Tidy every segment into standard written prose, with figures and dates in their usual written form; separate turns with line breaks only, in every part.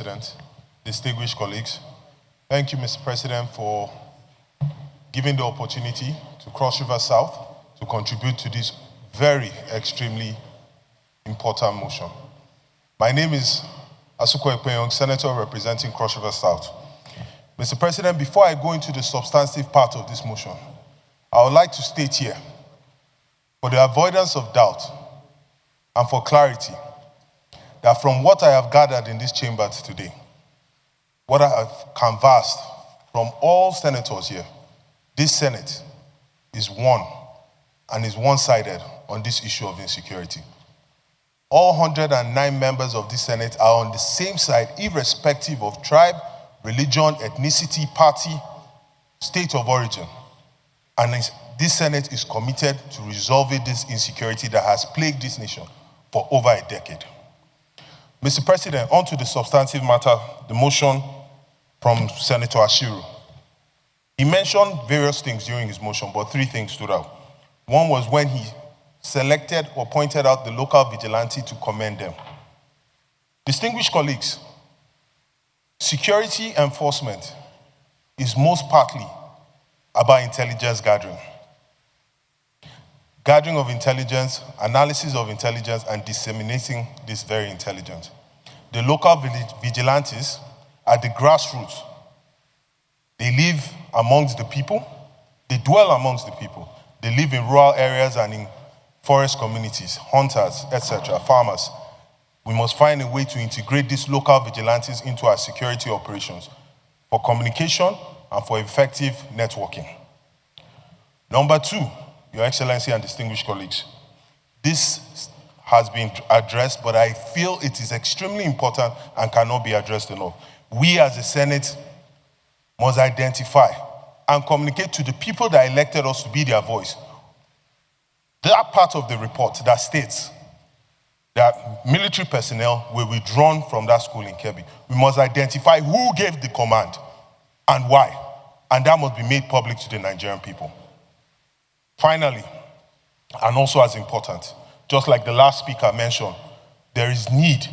President, distinguished colleagues. Thank you, Mr. President, for giving the opportunity to Cross River South to contribute to this very extremely important motion. My name is Asuquo, Senator representing Cross River South. Mr. President, before I go into the substantive part of this motion, I would like to state here, for the avoidance of doubt and for clarity, that from what I have gathered in this chamber today, what I have canvassed from all senators here, this Senate is one and is one-sided on this issue of insecurity. All 109 members of this Senate are on the same side, irrespective of tribe, religion, ethnicity, party, state of origin. And this Senate is committed to resolving this insecurity that has plagued this nation for over a decade. Mr. President, on to the substantive matter, the motion from Senator Ashiru. He mentioned various things during his motion, but three things stood out. One was when he selected or pointed out the local vigilante to commend them. Distinguished colleagues, security enforcement is most partly about intelligence gathering. Gathering of intelligence, analysis of intelligence, and disseminating this very intelligence. The local vigilantes are the grassroots. They live amongst the people. They dwell amongst the people. They live in rural areas and in forest communities, hunters, etc., farmers. We must find a way to integrate these local vigilantes into our security operations for communication and for effective networking. Number two, Your Excellency and distinguished colleagues, this has been addressed, but I feel it is extremely important and cannot be addressed enough. We as a Senate must identify and communicate to the people that elected us to be their voice. That part of the report that states that military personnel were withdrawn from that school in Kebbi, we must identify who gave the command and why, and that must be made public to the Nigerian people. Finally, and also as important, just like the last speaker mentioned, there is need,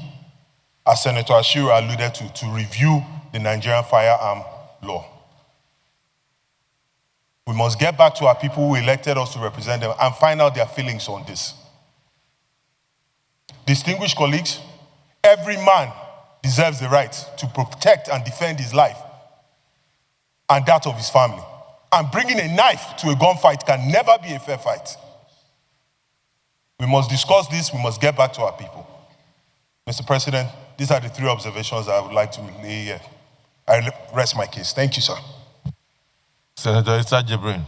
as Senator Ashiru alluded to review the Nigerian firearm law. We must get back to our people who elected us to represent them and find out their feelings on this. Distinguished colleagues, every man deserves the right to protect and defend his life and that of his family. And bringing a knife to a gunfight can never be a fair fight. We must discuss this, we must get back to our people. Mr. President, these are the three observations I would like to lay here. I rest my case. Thank you, sir.
Senator Issa Jibrin.